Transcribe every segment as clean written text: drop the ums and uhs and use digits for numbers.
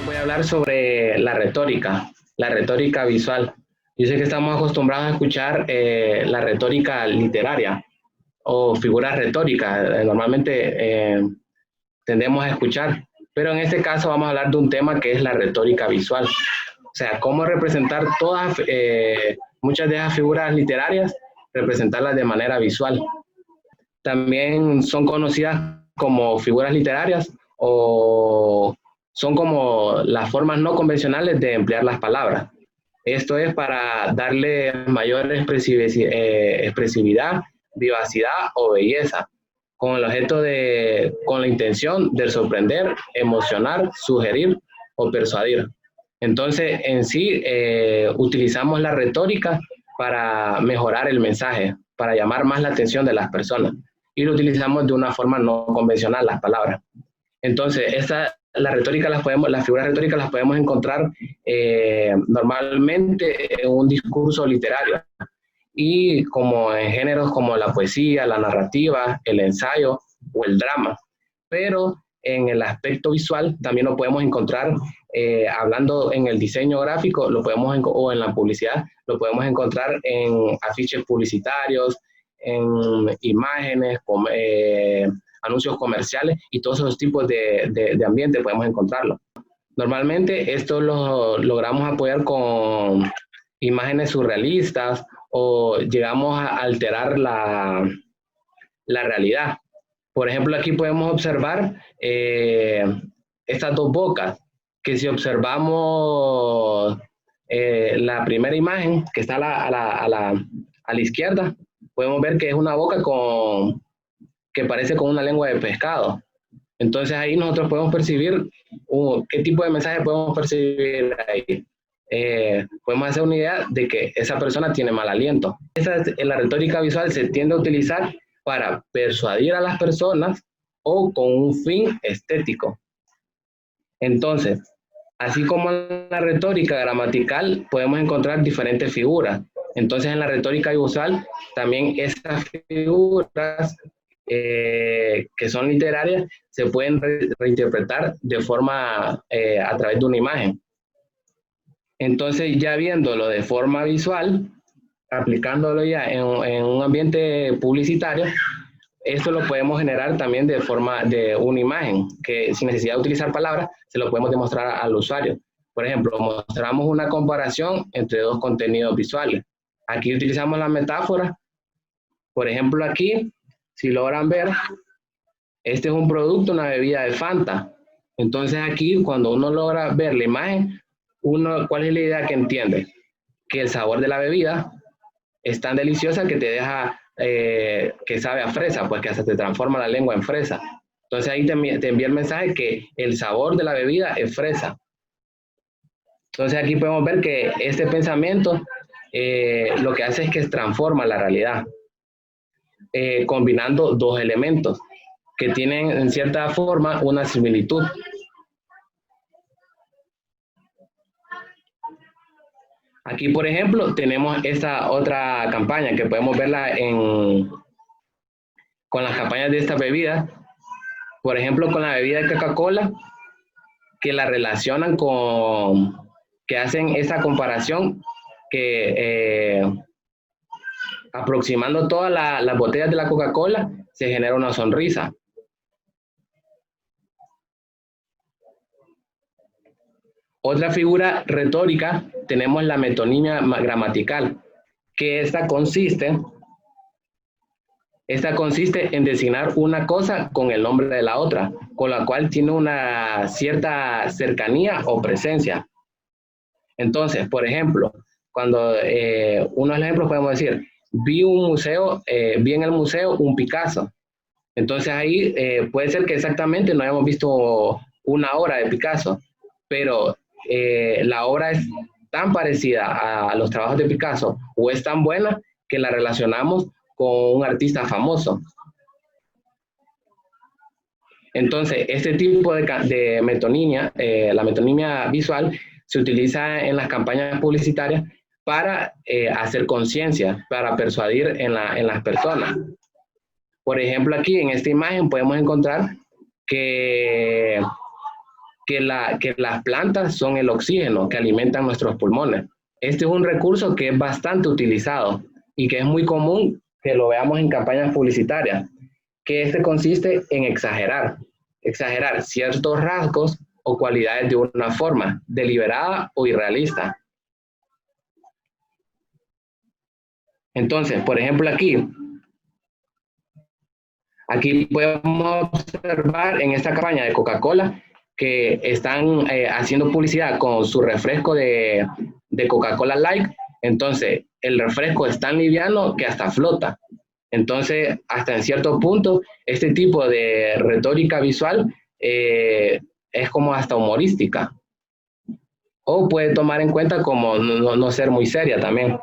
Voy a hablar sobre la retórica visual. Yo sé que estamos acostumbrados a escuchar la retórica literaria o figuras retóricas. Normalmente tendemos a escuchar, pero en este caso vamos a hablar de un tema que es la retórica visual. O sea, cómo representar muchas de esas figuras literarias, representarlas de manera visual. También son conocidas como figuras literarias o son como las formas no convencionales de emplear las palabras. Esto es para darle mayor expresividad, vivacidad o belleza, con el objeto con la intención de sorprender, emocionar, sugerir o persuadir. Entonces, en sí, utilizamos la retórica para mejorar el mensaje, para llamar más la atención de las personas. Y lo utilizamos de una forma no convencional, las palabras. Entonces, las figuras retóricas las podemos encontrar normalmente en un discurso literario y como en géneros como la poesía, la narrativa, el ensayo o el drama. Pero en el aspecto visual también lo podemos encontrar, hablando en el diseño gráfico, o en la publicidad, lo podemos encontrar en afiches publicitarios, en imágenes, anuncios comerciales y todos esos tipos de ambiente podemos encontrarlo. Normalmente esto lo logramos apoyar con imágenes surrealistas o llegamos a alterar la realidad. Por ejemplo, aquí podemos observar estas dos bocas, que si observamos la primera imagen que está a la izquierda, podemos ver que es una boca que parece con una lengua de pescado. Entonces ahí nosotros podemos percibir qué tipo de mensaje podemos percibir ahí. Podemos hacer una idea de que esa persona tiene mal aliento. La retórica visual se tiende a utilizar para persuadir a las personas o con un fin estético. Entonces, así como en la retórica gramatical podemos encontrar diferentes figuras. Entonces en la retórica visual también esas figuras que son literarias se pueden reinterpretar de forma a través de una imagen. Entonces, ya viéndolo de forma visual, aplicándolo ya en un ambiente publicitario, esto lo podemos generar también de forma de una imagen, que sin necesidad de utilizar palabras, se lo podemos demostrar al usuario. Por ejemplo, mostramos una comparación entre dos contenidos visuales. Aquí utilizamos la metáfora. Por ejemplo, aquí, si logran ver, este es un producto, una bebida de Fanta. Entonces aquí, cuando uno logra ver la imagen, ¿cuál es la idea que entiende? Que el sabor de la bebida es tan deliciosa que te deja, que sabe a fresa, pues que hasta te transforma la lengua en fresa. Entonces ahí te envía el mensaje que el sabor de la bebida es fresa. Entonces aquí podemos ver que este pensamiento lo que hace es que transforma la realidad, combinando dos elementos que tienen en cierta forma una similitud. Aquí, por ejemplo, tenemos esta otra campaña que podemos verla con las campañas de esta bebida. Por ejemplo, con la bebida de Coca-Cola, que la relacionan que hacen esa comparación, que aproximando todas las botellas de la Coca-Cola, se genera una sonrisa. Otra figura retórica, tenemos la metonimia gramatical, que esta consiste en designar una cosa con el nombre de la otra, con la cual tiene una cierta cercanía o presencia. Entonces, por ejemplo, cuando unos ejemplos podemos decir, vi en el museo un Picasso. Entonces ahí puede ser que exactamente no hayamos visto una obra de Picasso, pero la obra es tan parecida a los trabajos de Picasso o es tan buena que la relacionamos con un artista famoso. Entonces, este tipo de metonimia, la metonimia visual, se utiliza en las campañas publicitarias para hacer conciencia, para persuadir en las personas. Por ejemplo, aquí en esta imagen podemos encontrar que que las plantas son el oxígeno que alimentan nuestros pulmones. Este es un recurso que es bastante utilizado y que es muy común que lo veamos en campañas publicitarias, que este consiste en exagerar ciertos rasgos o cualidades de una forma deliberada o irrealista. Entonces, por ejemplo, aquí podemos observar en esta campaña de Coca-Cola que están haciendo publicidad con su refresco de Coca-Cola Light. Entonces, el refresco es tan liviano que hasta flota. Entonces, hasta en cierto punto, este tipo de retórica visual es como hasta humorística. O puede tomar en cuenta como no ser muy seria también.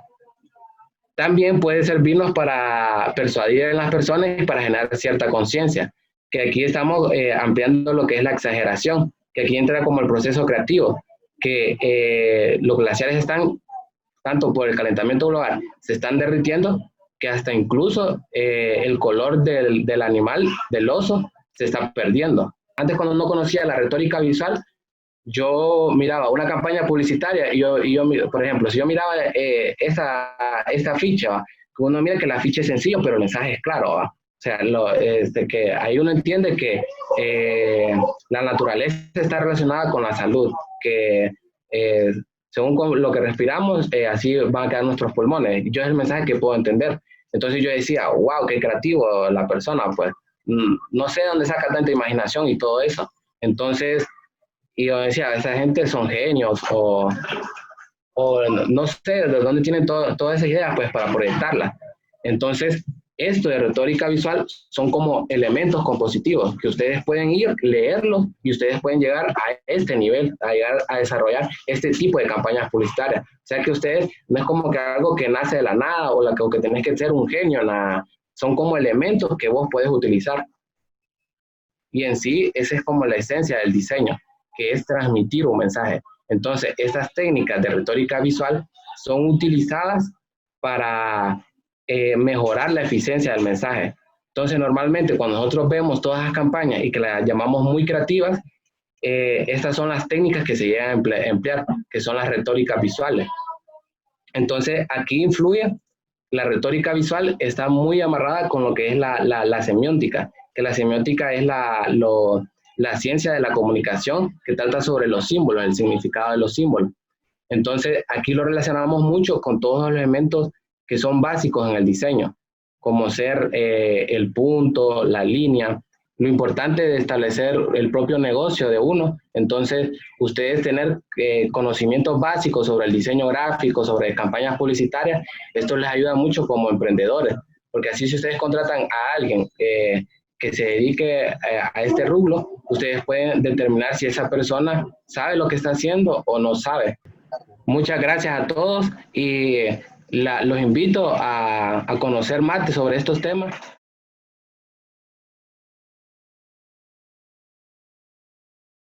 También puede servirnos para persuadir a las personas y para generar cierta conciencia, que aquí estamos ampliando lo que es la exageración, que aquí entra como el proceso creativo, que los glaciares están, tanto por el calentamiento global, se están derritiendo, que hasta incluso el color del animal, del oso, se está perdiendo. Antes, cuando no conocía la retórica visual, yo miraba una campaña publicitaria y yo por ejemplo, si yo miraba esta ficha, uno mira que la ficha es sencillo, pero el mensaje es claro, ¿va? O sea, que ahí uno entiende que la naturaleza está relacionada con la salud, que según lo que respiramos, así van a quedar nuestros pulmones. Yo es el mensaje que puedo entender. Entonces yo decía, wow, qué creativo la persona, pues no sé de dónde saca tanta imaginación y todo eso. Entonces, y yo decía, esa gente son genios o no sé de dónde tienen todas esas ideas pues para proyectarlas. Entonces, esto de retórica visual son como elementos compositivos que ustedes pueden ir, leerlos y ustedes pueden llegar a este nivel, a llegar a desarrollar este tipo de campañas publicitarias. O sea que ustedes no es como que algo que nace de la nada o que tenés que ser un genio, nada. Son como elementos que vos podés utilizar. Y en sí, esa es como la esencia del diseño, que es transmitir un mensaje. Entonces, estas técnicas de retórica visual son utilizadas para mejorar la eficiencia del mensaje. Entonces, normalmente cuando nosotros vemos todas las campañas y que las llamamos muy creativas, estas son las técnicas que se llegan a emplear, que son las retóricas visuales. Entonces, aquí influye la retórica visual, está muy amarrada con lo que es la semiótica, que la semiótica es la ciencia de la comunicación que trata sobre los símbolos, el significado de los símbolos. Entonces, aquí lo relacionamos mucho con todos los elementos que son básicos en el diseño, como ser el punto, la línea, lo importante de establecer el propio negocio de uno. Entonces, ustedes tener conocimientos básicos sobre el diseño gráfico, sobre campañas publicitarias, esto les ayuda mucho como emprendedores, porque así si ustedes contratan a alguien que se dedique a este rubro, ustedes pueden determinar si esa persona sabe lo que está haciendo o no sabe. Muchas gracias a todos y los invito a conocer más sobre estos temas